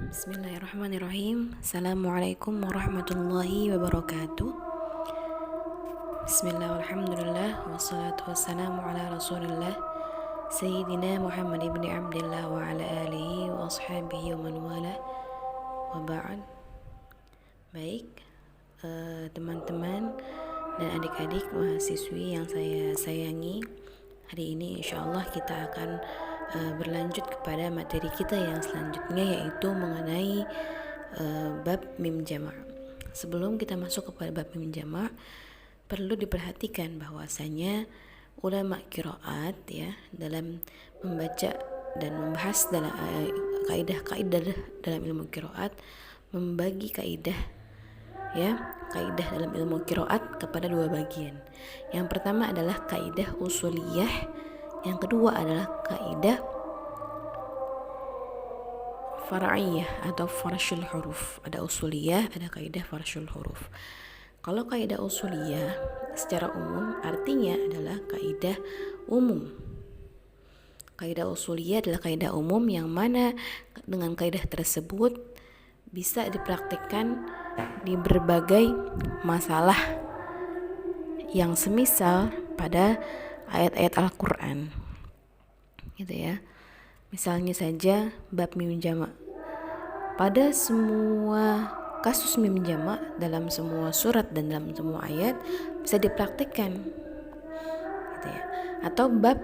Bismillahirrahmanirrahim. Assalamualaikum warahmatullahi wabarakatuh. Bismillah, alhamdulillah, wassalatu wassalamu ala rasulillah Sayyidina Muhammad ibn Abdillah wa ala alihi wa ashabihi wa man wala wa ba'd. Baik, teman-teman dan adik-adik mahasiswi yang saya sayangi, hari ini insyaallah kita akan berlanjut kepada materi kita yang selanjutnya, yaitu mengenai bab mim jama'. Sebelum kita masuk kepada bab mim jama', perlu diperhatikan bahwasanya ulama qiraat ya dalam membaca dan membahas dalam kaidah-kaidah dalam ilmu qiraat membagi kaidah dalam ilmu qiraat kepada dua bagian. Yang pertama adalah kaidah usuliyah, yang kedua adalah kaidah far'iyah atau farsyul huruf. Ada usuliyah, ada kaidah farsyul huruf. Kalau kaidah usuliyah secara umum artinya adalah kaidah umum. Kaidah usuliyah adalah kaidah umum yang mana dengan kaidah tersebut bisa dipraktikkan di berbagai masalah yang semisal pada ayat-ayat Al-Quran gitu ya. Misalnya saja bab mim jama'. Pada semua kasus mim jama' dalam semua surat dan dalam semua ayat bisa dipraktikkan gitu ya. Atau bab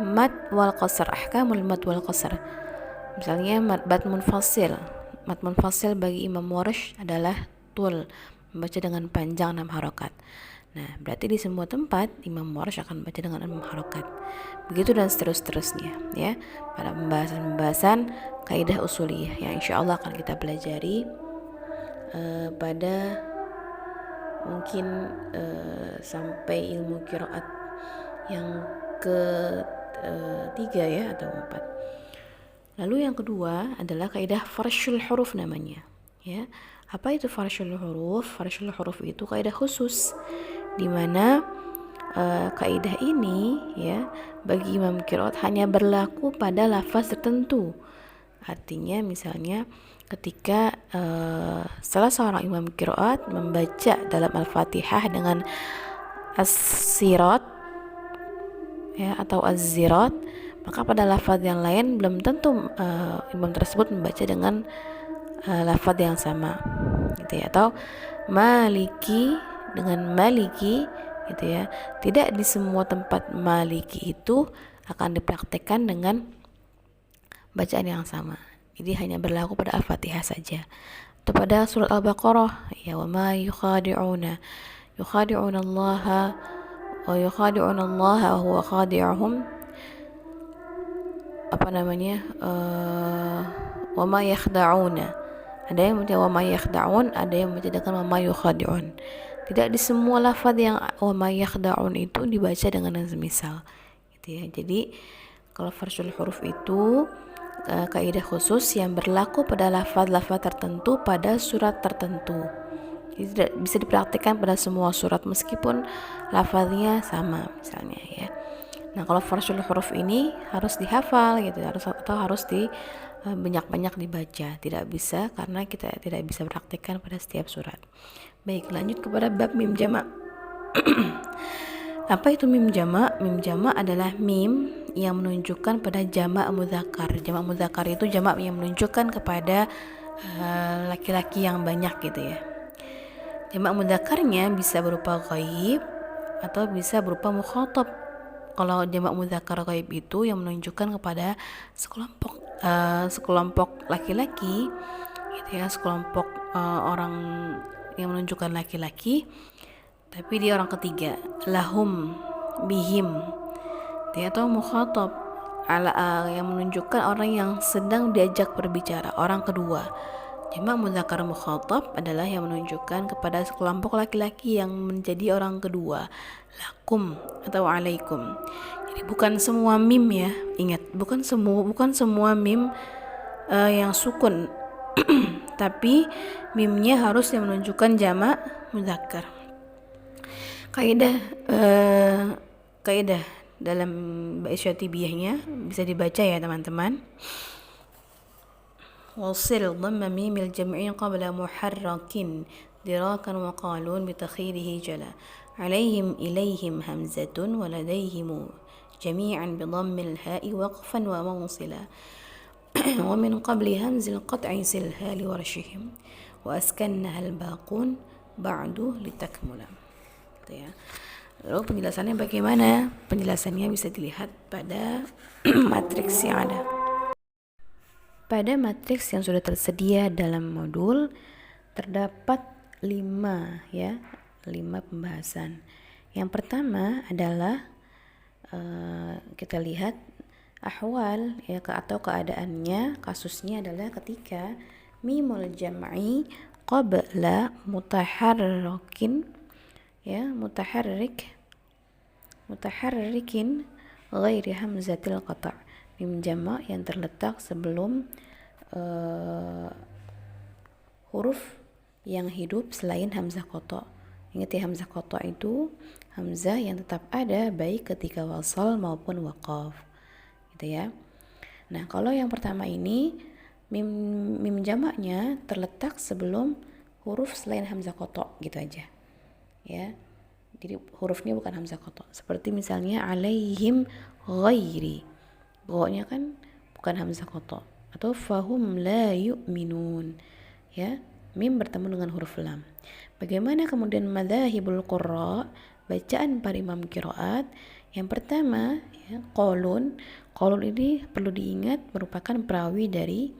mad wal qasr, ahkamul mad wal qasr. Misalnya mad munfasil. Mad munfasil bagi Imam Warsh adalah tul, membaca dengan panjang 6 harokat. Nah, berarti di semua tempat Imam Warsh akan baca dengan 6 harokat. Begitu dan seterusnya ya. Pada pembahasan kaidah usuliyah yang insyaallah akan kita pelajari pada mungkin sampai ilmu qiraat yang ketiga ya atau 4. Lalu yang kedua adalah kaidah farsyul huruf namanya ya. Apa itu farsyul huruf? Farsyul huruf itu kaidah khusus di mana kaidah ini ya bagi imam qiraat hanya berlaku pada lafaz tertentu. Artinya misalnya ketika salah seorang imam qiraat membaca dalam Al-Fatihah dengan as-sirat ya atau az-zirat, maka pada lafaz yang lain belum tentu imam tersebut membaca dengan lafaz yang sama gitu ya. Atau maliki dengan maliki gitu ya. Tidak di semua tempat maliki itu akan dipraktekkan dengan bacaan yang sama. Jadi hanya berlaku pada Al-Fatihah saja. Atau pada surat Al-Baqarah ya, wa ma yukhadi'una Allah wa yukhadi'una Allah wa huwa khadi'uhum, wa ma yakhda'una. Ada yang membaca wa ma yakhda'un, ada yang membaca dengan wa ma yukhadi'un. Tidak di semua lafaz yang wa ma yakhda'un itu dibaca dengan yang semisal gitu ya. Jadi kalau farsyul huruf itu kaidah khusus yang berlaku pada lafaz-lafaz tertentu pada surat tertentu. Jadi tidak bisa dipraktikkan pada semua surat meskipun lafaznya sama misalnya ya. Nah, kalau farsyul huruf ini harus dihafal gitu, harus banyak-banyak dibaca. Tidak bisa karena kita tidak bisa praktikkan pada setiap surat. Baik, lanjut kepada bab mim jama'. Apa itu mim jama'? Mim jama' adalah mim yang menunjukkan pada jamak mudzakkar. Jamak mudzakkar itu jamak yang menunjukkan kepada laki-laki yang banyak gitu ya. Jamak mudzakarnya bisa berupa ghaib atau bisa berupa mukhatab. Kalau jamak mudzakkar ghaib itu yang menunjukkan kepada sekelompok laki-laki gitu ya, sekelompok orang yang menunjukkan laki-laki tapi dia orang ketiga, lahum bihim dia, atau mukhatab yang menunjukkan orang yang sedang diajak berbicara, orang kedua. Jamak mudzakkar mukhatab adalah yang menunjukkan kepada sekelompok laki-laki yang menjadi orang kedua, lakum atau alaikum. Jadi bukan semua mim ya, ingat, bukan semua mim yang sukun tapi mimnya harus yang menunjukkan jamak mudzakkar. Kaidah dalam Bait Syatibiyahnya bisa dibaca ya teman-teman. وصل ضم ميم الجمع قبل محرك دراكا وقالون بتخيره جلا عليهم إليهم همزة ولديهم جميعا بضم الهاء وقفا وموصلا ومن قبل همز القطع سلها لورشهم وأسكنها الباقون بعد لتكملا. Ya. Lalu penjelasannya bagaimana? Penjelasannya bisa dilihat pada matriks yang ada. Pada matriks yang sudah tersedia dalam modul terdapat 5 pembahasan. Yang pertama adalah kita lihat ahwal ya atau keadaannya, kasusnya adalah ketika mimul jam'i qabla mutaharrikin mutaharrikin ghairi hamzatil qata', mim jama' yang terletak sebelum huruf yang hidup selain hamzah qata'. Ingat ya, hamzah qata' itu hamzah yang tetap ada baik ketika wasal maupun waqaf gitu ya. Nah, kalau yang pertama ini mim jamaknya terletak sebelum huruf selain hamzah qata' gitu aja. Ya. Jadi hurufnya bukan hamzah qata'. Seperti misalnya alaihim ghairi. Pokoknya kan bukan hamzah qata'. Atau fahum la yu'minun. Ya, mim bertemu dengan huruf lam. Bagaimana kemudian madzahibul qurra, bacaan para imam qiraat? Yang pertama, ya, qalun. Qalun ini perlu diingat merupakan perawi dari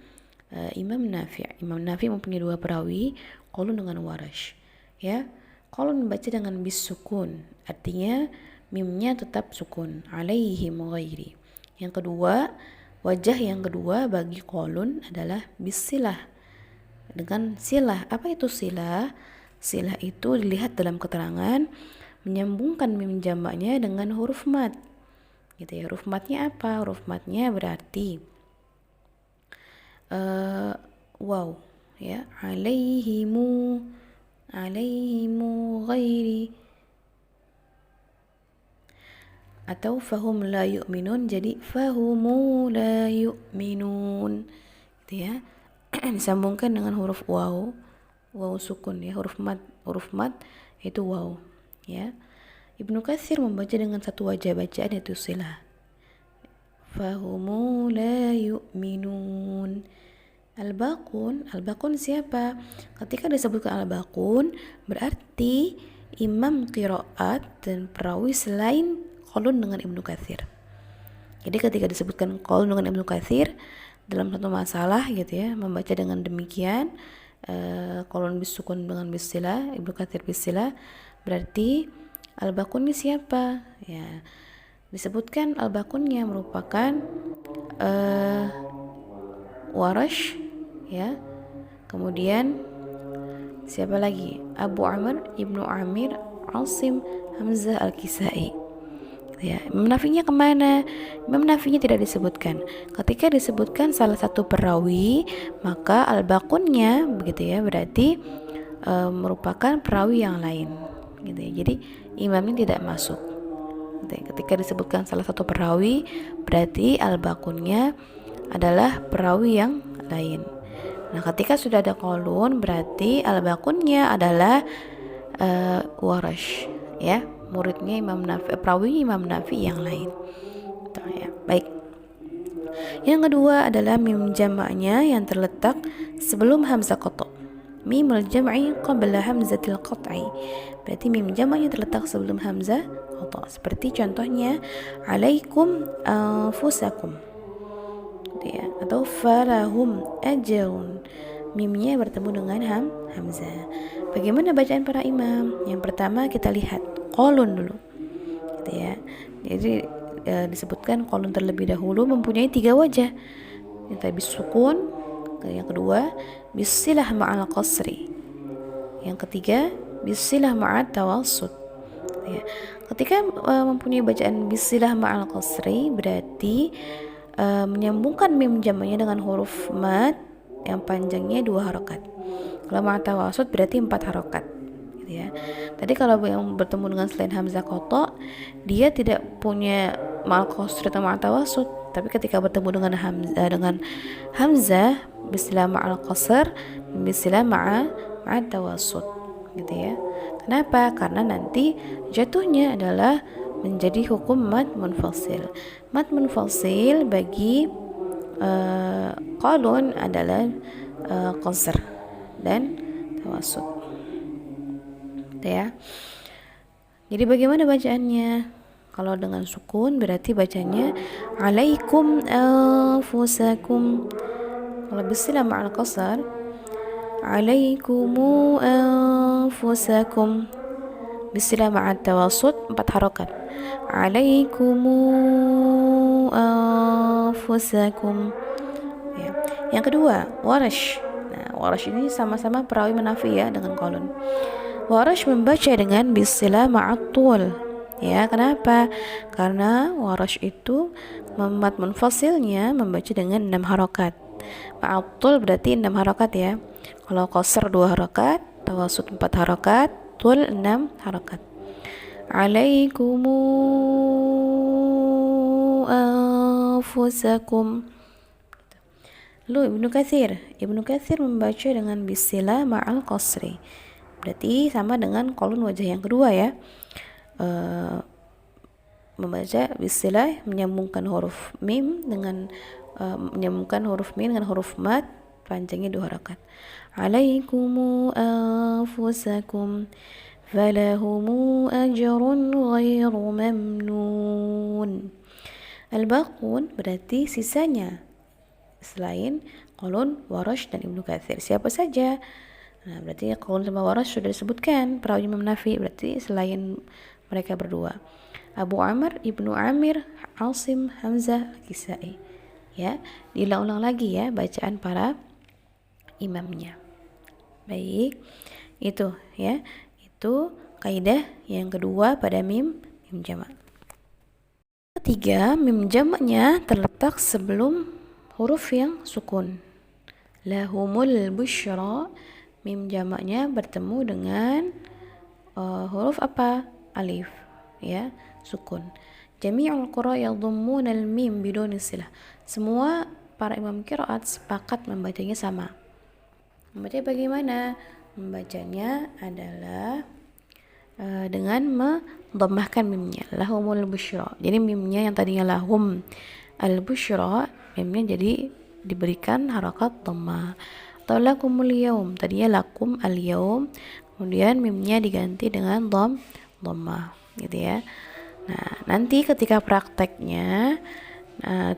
Imam Nafi'. Imam Nafi' mempunyai 2 perawi, qalun dengan warash. Ya. Qalun membaca dengan bis sukun, artinya mimnya tetap sukun. Alaihim ghairi. Yang kedua, wajah yang kedua bagi qalun adalah bis silah. Dengan silah. Apa itu silah? Silah itu dilihat dalam keterangan menyambungkan mim jamaknya dengan huruf mat. Gitu ya. Huruf matnya apa? Huruf matnya berarti waw ya, alaihimu ghairi, atau fahum la yu'minun jadi fahumu la yu'minun gitu ya. Disambungkan dengan huruf waw sukun ya, huruf mat itu waw ya. Ibnu Katsir membaca dengan satu wajah bacaan yaitu silah, fahumu la yu'minun. Al-Baqun siapa? Ketika disebutkan Al-Baqun berarti imam qiraat dan perawi selain qalun dengan Ibnu Katsir. Jadi ketika disebutkan qalun dengan Ibnu Katsir dalam satu masalah gitu ya, membaca dengan demikian qalun bisukun dengan bisilah, Ibnu Katsir bisilah, berarti Al-Baqun ini siapa? Ya, disebutkan Al-Baqunnya merupakan Warash ya. Kemudian siapa lagi? Abu Amr, Ibnu Amir, Asim, Hamzah, Al-Kisai. Ya, Imam Nafi'nya kemana? Imam Nafi'nya tidak disebutkan. Ketika disebutkan salah satu perawi, maka Al-Baqunnya begitu ya, berarti merupakan perawi yang lain gitu ya. Jadi imamnya tidak masuk. Ketika disebutkan salah satu perawi, berarti Al-Baqunnya adalah perawi yang lain. Nah, ketika sudah ada qalun berarti Al-Baqunnya adalah Warash ya, muridnya Imam Nafi', perawi Imam Nafi' yang lain. Ya, baik. Yang kedua adalah mim jamaknya yang terletak sebelum hamzah qata'. Mimul jam'i qabla hamzatil qat'i. Berarti mim jamaknya terletak sebelum hamzah qata'. Seperti contohnya alaikum anfusakum. Ya, atau falahum ajrun, mimnya bertemu dengan hamzah. Bagaimana bacaan para imam? Yang pertama kita lihat qalun dulu gitu ya. Jadi disebutkan qalun terlebih dahulu mempunyai 3 wajah. Yang tadi sukun, yang kedua bisilah ma'al qasri, yang ketiga bisilah ma'al tawassut ya. Ketika mempunyai bacaan bisilah ma'al qasri berarti menyambungkan mim jamaknya dengan huruf mat yang panjangnya 2 harokat. Kalau ma'at tawassut berarti 4 harokat gitu ya. Tadi kalau yang bertemu dengan selain hamzah qata', dia tidak punya ma'al qasri atau ma'at tawassut, tapi ketika bertemu dengan hamzah bisilah ma'al qasr, bisilah ma'a tawassut gitu ya. Kenapa? Karena nanti jatuhnya adalah menjadi hukum mad munfasil. Mad munfasil bagi qalun adalah qasr dan tawassut. Gitu ya. Jadi bagaimana bacaannya? Kalau dengan sukun berarti bacanya alaikum anfusakum. Kalau bisilah ma'al qasar alaikumu anfusakum. Bisilah ma'al tawassut 4 harakat. Alaikumu anfusakum. Ya. Yang kedua, warash. Nah, warash ini sama-sama perawi menafi ya dengan qalun. Warash membaca dengan bisilah ma'at tul. Ya, kenapa? Karena warash itu mad munfasilnya membaca dengan 6 harakat. Ma'atul berarti 6 harakat ya. Kalau qasr 2 harakat, tawassut 4 harakat, tul 6 harakat. Alaikumu anfusakum. Lalu Ibnu Katsir membaca dengan bisilah ma'al qasri. Berarti sama dengan qalun wajah yang kedua ya. Membaca bisilah menyambungkan huruf mim dengan menyambungkan huruf mim dengan huruf mad panjangnya 2 harakat. Alaikumu anfusakum falahumu ajrun ghairu mamnun. Al-baqun berarti sisanya selain qalun, warash dan Ibnu Katsir. Siapa saja? Nah, berarti qalun sama warash sudah disebutkan perawi Imam Nafi, berarti selain mereka berdua. Abu Amr, Ibnu Amir, Asim, Hamzah, Kisai. Ya, diulang-ulang lagi ya bacaan para imamnya. Baik. Itu ya. Itu kaidah yang kedua pada mim jamak. Ketiga, mim jamaknya terletak sebelum huruf yang sukun. Lahumul busyra, mim jamaknya bertemu dengan huruf apa? Alif ya, sukun. Jami'ul qura yadhummuna al-mim biduni silah. Semua para imam qiraat sepakat membacanya sama. Membacanya bagaimana? Membacanya adalah dengan mendhammahkan mimnya. Lahumul busyra. Jadi mimnya yang tadinya lahum al-busyra, mimnya jadi diberikan harakat dhammah. Atau lakumul yaum, tadinya lakum al-yaum, kemudian mimnya diganti dengan dhammah gitu ya. Nah, nanti ketika prakteknya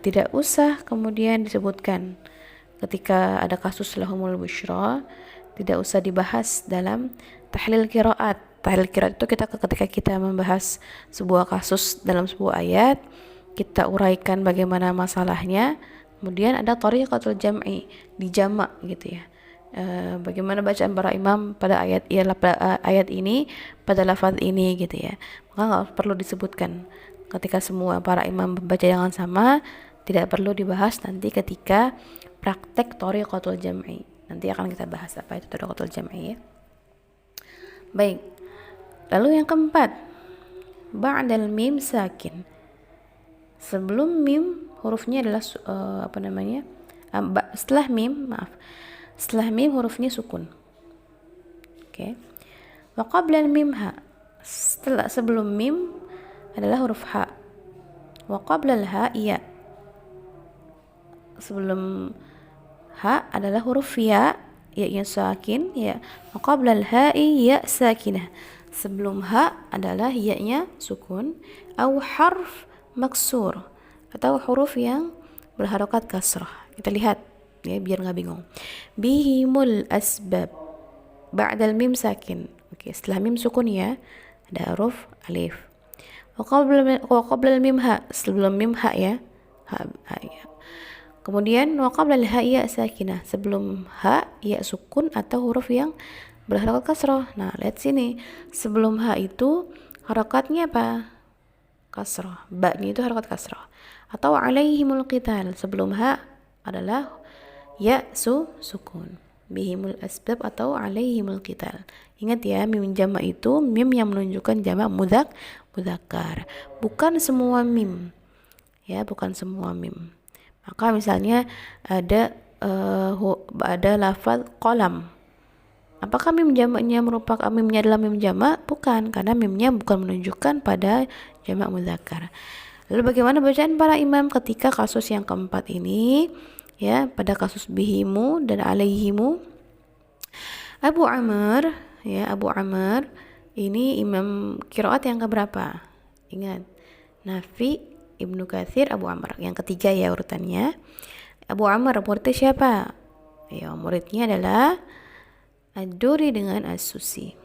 tidak usah kemudian disebutkan ketika ada kasus lahumul busyra, tidak usah dibahas dalam tahlil qiraat. Tahlil qiraat itu ketika kita membahas sebuah kasus dalam sebuah ayat, kita uraikan bagaimana masalahnya, kemudian ada thariqatul jam'i, dijamak gitu ya. Bagaimana bacaan para imam pada ayat ini, pada lafaz ini gitu ya. Maka nggak perlu disebutkan ketika semua para imam membaca dengan sama, tidak perlu dibahas nanti ketika praktek thariqatul jam'i. Nanti akan kita bahas apa itu thariqatul jam'i ya. Baik. Lalu yang keempat, ba'dal mim sakin. Sebelum mim hurufnya adalah setelah mim hurufnya sukun. Oke. Wa qabla mim ha. Sebelum mim adalah huruf ha. Wa qabla ha ya. Sebelum ha adalah huruf ya, ya sakin ya. Wa qabla al-ha'i ya sakinah. Sebelum ha adalah ya-nya sukun atau harf maksur atau huruf yang berharokat kasrah. Kita lihat ya biar nggak bingung. Bihimul asbab ba'dal mim sakin. Oke, setelah mim sukun ya ada huruf alif. Wa qabla mim ha, sebelum mim ha ya. Ha ya. Kemudian wa qabla ha ya sakinah, sebelum ha ya sukun atau huruf yang berharokat kasrah. Nah, lihat sini. Sebelum ha itu harakatnya apa? Kasrah. Ba-nya itu harokat kasrah. Atau alaihimul qital. Sebelum ha adalah ya sukun. Bihimul asbab atau alaihimul qital. Ingat ya, mim jamak itu mim yang menunjukkan jamak mudzakkar. Bukan semua mim. Ya, bukan semua mim. Maka misalnya ada ada lafaz qalam. Apakah mim jamaknya merupakan mimnya adalah mim jamak? Bukan, karena mimnya bukan menunjukkan pada jamak muzakkar. Lalu bagaimana bacaan para imam ketika kasus yang keempat ini? Ya, pada kasus bihimu dan alaihimu. Abu Amr, ya, Abu Amr ini imam qiraat yang keberapa? Ingat, Nafi, Ibnu Katsir, Abu Amr. Yang ketiga ya urutannya. Abu Amr muridnya siapa? Ya, muridnya adalah Ad-Duri dengan As-Susi.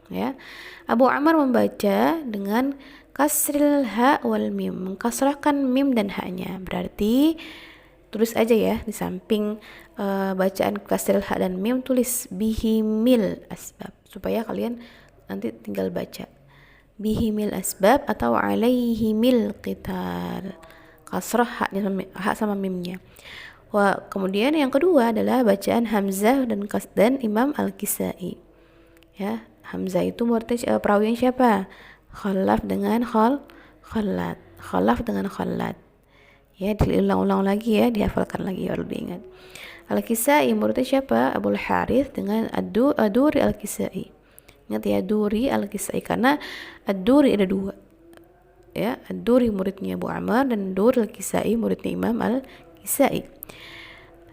Ya. Abu Amr membaca dengan kasril ha wal mim, mengkasrahkan mim dan ha-nya. Berarti tulis aja ya di samping bacaan kasril ha dan mim, tulis bihimil asbab supaya kalian nanti tinggal baca bihimil asbab atau alaihimil qital. Kasrah ha sama mimnya. Wah, kemudian yang kedua adalah bacaan Hamzah dan Imam Al-Kisai. Ya, Hamzah itu muridnya perawinya siapa? Khalaf dengan Khallat. Khalaf dengan Khallat. Ya, diulang-ulang lagi ya, dihafalkan lagi baru diingat. Al-Kisai muridnya siapa? Abul Harith dengan Ad-Duri Al-Kisai. Ingat ya, Duri Al-Kisai karena Ad-Duri ada dua. Ya, Ad-Duri muridnya Abu Amr dan Duri Al-Kisai muridnya Imam Al-Kisai.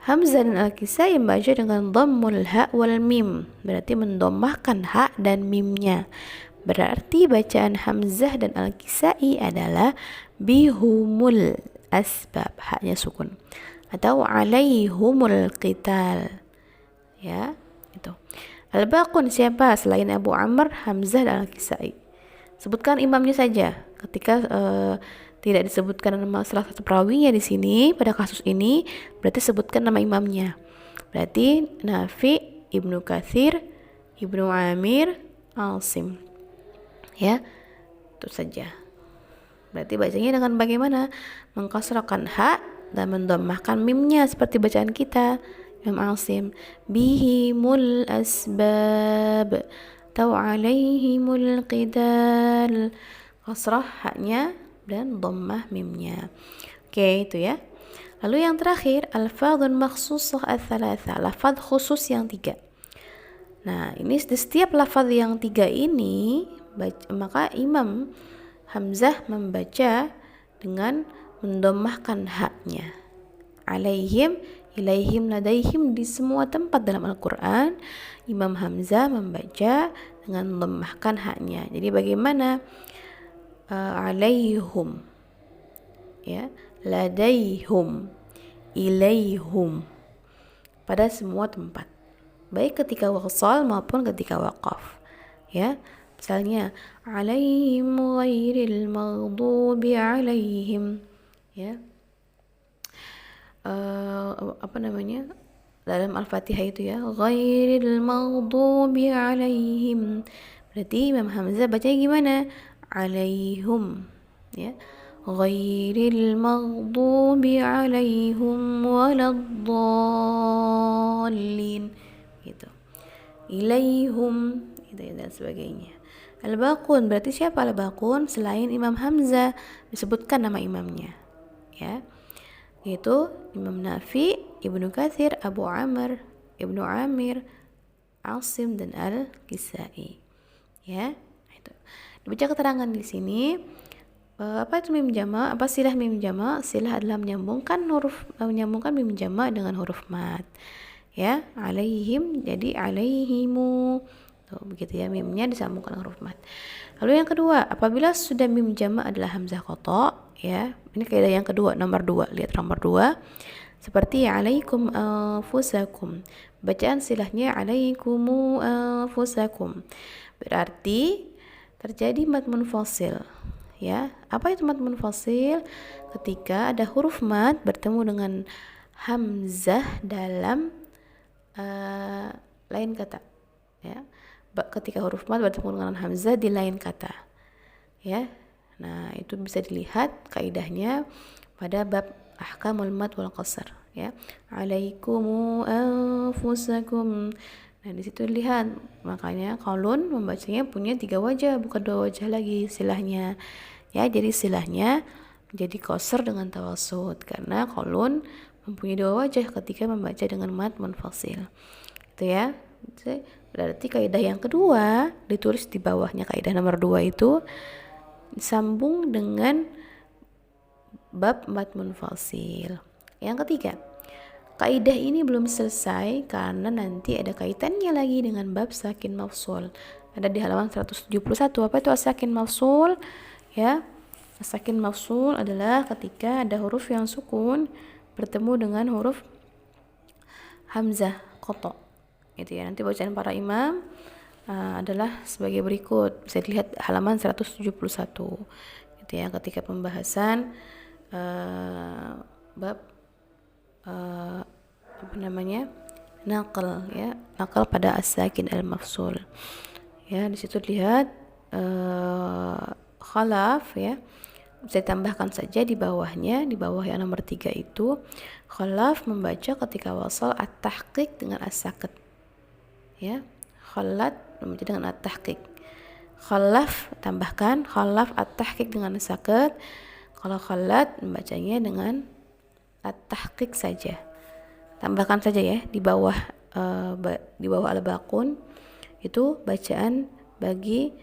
Hamzah dan Al-Kisai membaca dengan dhammul ha wal mim, berarti mendommahkan ha dan mimnya. Berarti bacaan Hamzah dan Al-Kisai adalah bihumul asbab, haknya sukun, atau alaihumul qital. Ya, itu. Al-Baqun siapa selain Abu Amr, Hamzah dan Al-Kisai? Sebutkan imamnya saja. Ketika tidak disebutkan nama salah satu perawinya di sini pada kasus ini, berarti sebutkan nama imamnya. Berarti Nafi, Ibnu Katsir, Ibnu Amir, Asim. Ya, itu saja. Berarti bacanya dengan bagaimana? Mengkasrahkan ha dan mendommahkan mimnya seperti bacaan kita. Imam Asim, bihimul asbab atau alaihimul qidal. Kasrah haknya dan dhammah mimnya. Oke, itu ya. Lalu yang terakhir, alfadhun makhsusah ats-tsalatsa, lafaz khusus yang 3. Nah, ini di setiap lafaz yang 3 ini maka Imam Hamzah membaca dengan mendommahkan haknya. Alaihim, ilaihim, ladaihim, di semua tempat dalam Al-Quran Imam Hamzah membaca dengan mendommahkan haknya. Jadi bagaimana? Alaihum, ya, ladaihum, ilaihum, pada semua tempat, baik ketika wasal maupun ketika waqaf. Ya, misalnya alaihim ghairil maghdubi alaihim, ya, apa namanya, dalam Al-Fatihah itu ya, ghairil maghdubi alaihim, berarti Imam Hamzah baca gimana? Alaihum, ya, ghairil maghdubi alaihim waladdallin, gitu. Ilaihum, gitu ya, dan sebagainya. Al-Baqun berarti siapa Al-Baqun selain Imam Hamzah? Disebutkan nama imamnya, ya, yaitu Imam Nafi, Ibnu Katsir, Abu Amr, Ibnu Amir, Asim dan Al-Kisai. Ya, itu. Dibaca keterangan di sini. Apa itu mim jamak? Apa silah mim jamak? Silah adalah menyambungkan mim jamak dengan huruf mat. Ya, alaihim jadi alaihimu. Tuh, begitu ya, mimnya disambungkan dengan huruf mat. Lalu yang kedua, apabila sudah mim jamak adalah hamzah qata, ya. Ini kaidah yang kedua, nomor 2. Lihat nomor 2. Seperti alaikum anfusakum. Bacaan silahnya alaikumu anfusakum. Berarti terjadi mad munfasil. Ya, apa itu mad munfasil? Ketika ada huruf mad bertemu dengan hamzah dalam lain kata. Ya, ketika huruf mad bertemu dengan hamzah di lain kata. Ya, nah itu bisa dilihat kaidahnya pada bab ahkamul mad wal qasr. Ya, alaikumu anfusakum. Nah, di situ lihat, makanya Qalun membacanya punya 3 wajah, bukan 2 wajah lagi silahnya. Ya, jadi silahnya jadi qasr dengan tawassut karena Qalun mempunyai dua wajah ketika membaca dengan mad munfasil. Itu ya. Berarti kaidah yang kedua ditulis di bawahnya, kaidah nomor 2 itu sambung dengan bab mad munfasil. Yang ketiga, kaidah ini belum selesai karena nanti ada kaitannya lagi dengan bab sakin mafsul. Ada di halaman 171. Apa itu sakin mafsul? Ya, sakin mafsul adalah ketika ada huruf yang sukun bertemu dengan huruf hamzah qata. Itu ya, nanti bacaan para imam adalah sebagai berikut. Bisa dilihat halaman 171. Gitu ya, ketika pembahasan bab naqal ya, naqal pada as-sakin al-mafsul. Ya, di situ lihat khalaf ya. Saya tambahkan saja di bawahnya, di bawah yang nomor 3 itu khalaf membaca ketika wasal at-tahqiq dengan as-sakat. Ya, khalat membaca dengan at-tahqiq. Khalaf tambahkan khalaf at-tahqiq dengan as-sakat. Kalau khalat membacanya dengan at-tahqiq saja. Tambahkan saja ya di bawah al-baqun itu bacaan bagi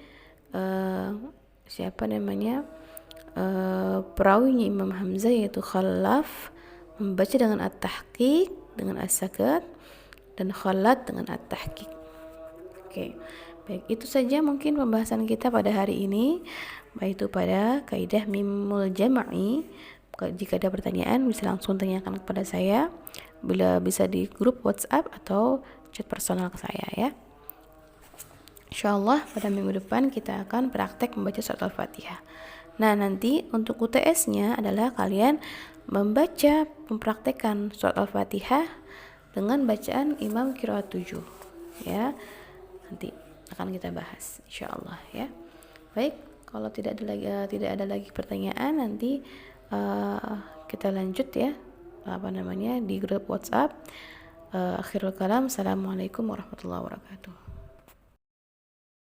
perawinya Imam Hamzah yaitu Khalaf membaca dengan at-tahqiq dengan as-sakat dan khalat dengan at-tahqiq. Oke. Baik, itu saja mungkin pembahasan kita pada hari ini, baik itu pada kaidah mimul jama'i. Jika ada pertanyaan bisa langsung tanyakan kepada saya, bila bisa di grup WhatsApp atau chat personal ke saya ya. Insyaallah pada minggu depan kita akan praktek membaca surat Al-Fatihah. Nah, nanti untuk UTS-nya adalah kalian mempraktekkan surat Al-Fatihah dengan bacaan Imam Qiraat 7 ya. Nanti akan kita bahas insyaallah ya. Baik, kalau tidak ada lagi pertanyaan, nanti kita lanjut ya di grup WhatsApp. Akhirul kalam, assalamualaikum warahmatullahi wabarakatuh.